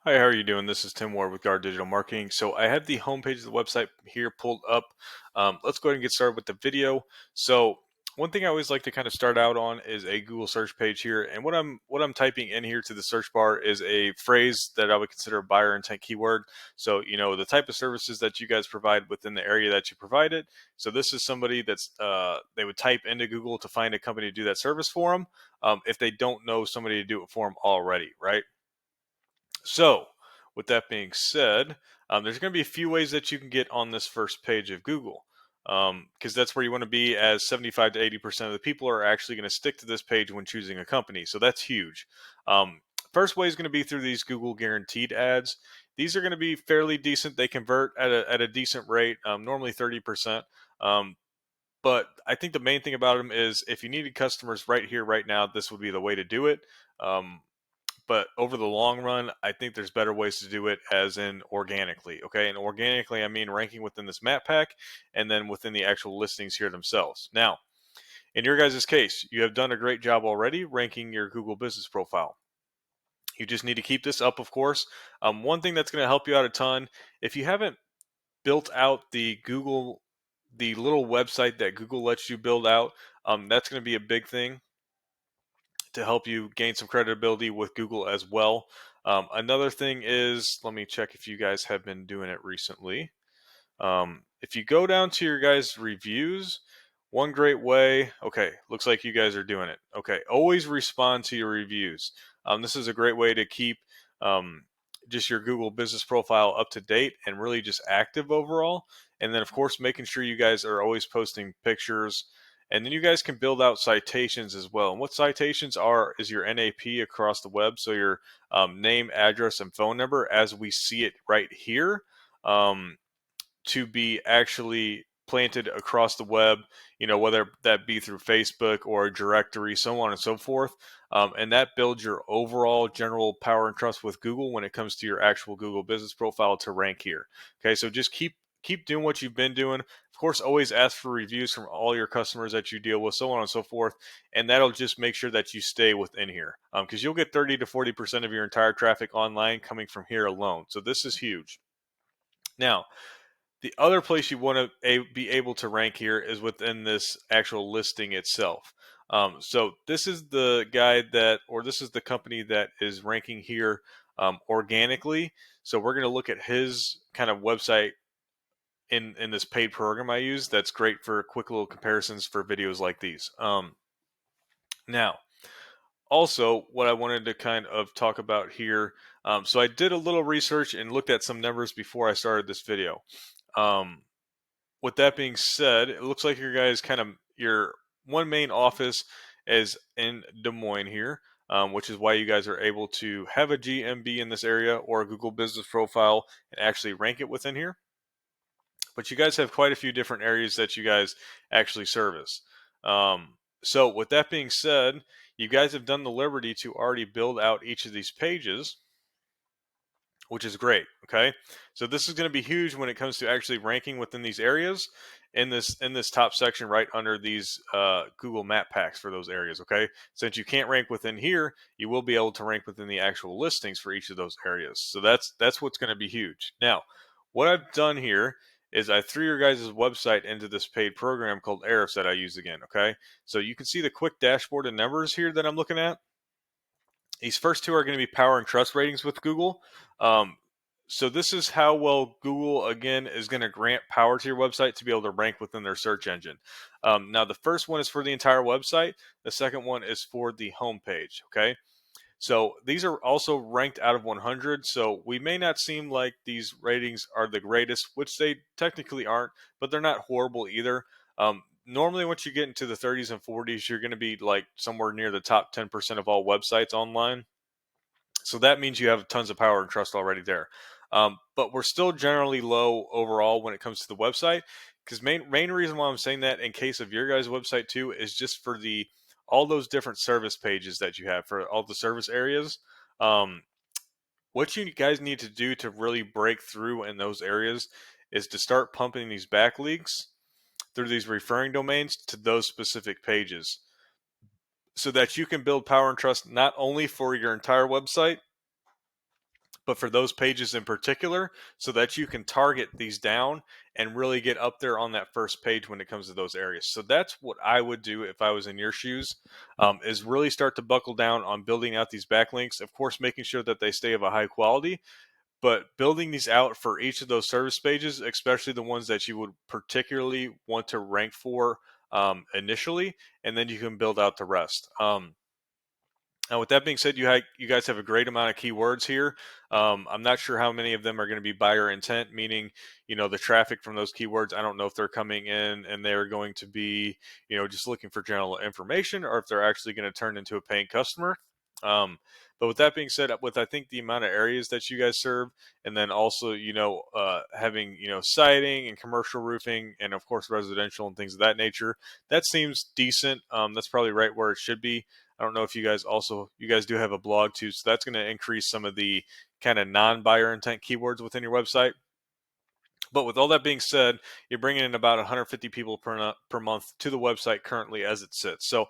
Hi, how are you doing? This is Tim Ward with Guard Digital Marketing. So I have the homepage of the website here pulled up. Let's go ahead and get started with the video. So one thing I always like to kind of start out on is a Google search page here, and what I'm typing in here to the search bar is a phrase that I would consider a buyer intent keyword. So the type of services that you guys provide within the area that you provide it. So this is somebody that's they would type into Google to find a company to do that service for them if they don't know somebody to do it for them already, right? So, with that being said, there's going to be a few ways that you can get on this first page of Google, because that's where you want to be, as 75 to 80% of the people are actually going to stick to this page when choosing a company. So that's huge. First way is going to be through these Google guaranteed ads. These are going to be fairly decent. They convert at a decent rate, normally 30%. But I think the main thing about them is if you needed customers right here, right now, this would be the way to do it. Um, but over the long run, I think there's better ways to do it, as in organically. Okay, and organically, I mean ranking within this map pack and then within the actual listings here themselves. Now, in your guys' case, you have done a great job already ranking your Google business profile. You just need to keep this up, of course. One thing that's going to help you out a ton, if you haven't built out the little website that Google lets you build out, that's going to be a big thing to help you gain some credibility with Google as well. Another thing is, let me check if you guys have been doing it recently. If you go down to your guys' reviews, one great way, okay, looks like you guys are doing it. Okay, always respond to your reviews. This is a great way to keep um, just your Google business profile up to date and really just active overall. And then, of course, making sure you guys are always posting pictures. And then you guys can build out citations as well. And what citations are is your NAP across the web. So your name, address, and phone number, as we see it right here. Um, to be actually planted across the web, whether that be through Facebook or a directory, so on and so forth. And that builds your overall general power and trust with Google when it comes to your actual Google business profile to rank here. Okay, so just keep doing what you've been doing. Of course, always ask for reviews from all your customers that you deal with, so on and so forth. And that'll just make sure that you stay within here, because you'll get 30 to 40% of your entire traffic online coming from here alone. So this is huge. Now, the other place you want to be able to rank here is within this actual listing itself. So this is the guy that, or this is the company that is ranking here organically. So we're going to look at his kind of website in this paid program I use. That's great for quick little comparisons for videos like these. Now, also, what I wanted to kind of talk about here. So I did a little research and looked at some numbers before I started this video. Um, with that being said, it looks like your guys kind of your one main office is in Des Moines here, which is why you guys are able to have a GMB in this area or a Google business profile and actually rank it within here. But you guys have quite a few different areas that you guys actually service. So with that being said, you guys have done the liberty to already build out each of these pages, which is great. Okay, so this is going to be huge when it comes to actually ranking within these areas in this top section right under these Google Map packs for those areas. Okay, since you can't rank within here, you will be able to rank within the actual listings for each of those areas. So that's what's going to be huge. Now, what I've done here is I threw your guys' website into this paid program called Ahrefs that I use again. Okay, so you can see the quick dashboard and numbers here that I'm looking at. These first two are going to be power and trust ratings with Google. Um, so this is how well Google, again, is going to grant power to your website to be able to rank within their search engine. Now, the first one is for the entire website. The second one is for the home page. Okay. So these are also ranked out of 100. So we may not seem like these ratings are the greatest, which they technically aren't, but they're not horrible either. Normally, once you get into the 30s and 40s, you're going to be like somewhere near the top 10% of all websites online. So that means you have tons of power and trust already there. But we're still generally low overall when it comes to the website. Because main reason why I'm saying that in case of your guys' website too is just for the all those different service pages that you have for all the service areas. Um, what you guys need to do to really break through in those areas is to start pumping these backlinks through these referring domains to those specific pages so that you can build power and trust not only for your entire website, but for those pages in particular, so that you can target these down and really get up there on that first page when it comes to those areas. So that's what I would do if I was in your shoes, is really start to buckle down on building out these backlinks. Of course, making sure that they stay of a high quality, but building these out for each of those service pages, especially the ones that you would particularly want to rank for initially, and then you can build out the rest. Now, with that being said, you guys have a great amount of keywords here. I'm not sure how many of them are going to be buyer intent, meaning, the traffic from those keywords. I don't know if they're coming in and they're going to be, just looking for general information, or if they're actually going to turn into a paying customer. Um, but with that being said, with I think the amount of areas that you guys serve, and then also, having, siding and commercial roofing, and of course residential and things of that nature, that seems decent. That's probably right where it should be. I don't know if you guys do have a blog too, so that's going to increase some of the kind of non-buyer intent keywords within your website. But with all that being said, you're bringing in about 150 people per month to the website currently as it sits. So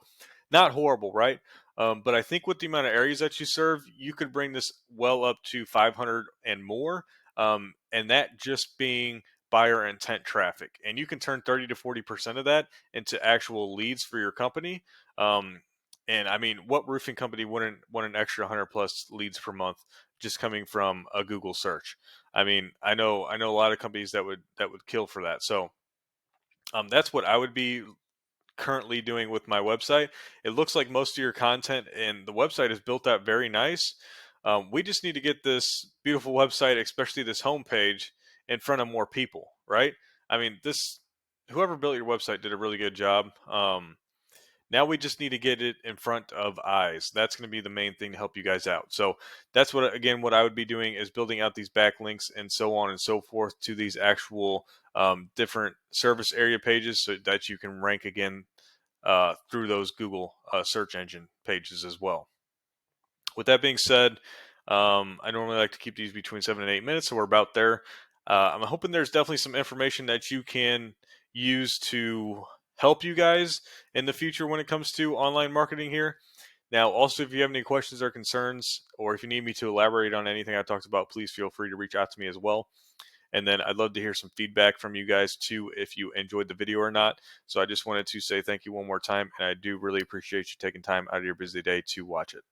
not horrible, right? But I think with the amount of areas that you serve, you could bring this well up to 500 and more. And that just being buyer intent traffic. And you can turn 30 to 40% of that into actual leads for your company. Um, and I mean, what roofing company wouldn't want an extra 100 plus leads per month just coming from a Google search? I mean, I know a lot of companies that would kill for that. So that's what I would be currently doing with my website. It looks like most of your content and the website is built out very nice. We just need to get this beautiful website, especially this homepage, in front of more people, right? I mean, this whoever built your website did a really good job. Now we just need to get it in front of eyes. That's going to be the main thing to help you guys out. So that's what I would be doing is building out these backlinks and so on and so forth to these actual different service area pages so that you can rank again through those Google search engine pages as well. With that being said, I normally like to keep these between 7 and 8 minutes, so we're about there. I'm hoping there's definitely some information that you can use to help you guys in the future when it comes to online marketing here. Now, also, if you have any questions or concerns, or if you need me to elaborate on anything I talked about, please feel free to reach out to me as well. And then I'd love to hear some feedback from you guys too, if you enjoyed the video or not. So I just wanted to say thank you one more time, and I do really appreciate you taking time out of your busy day to watch it.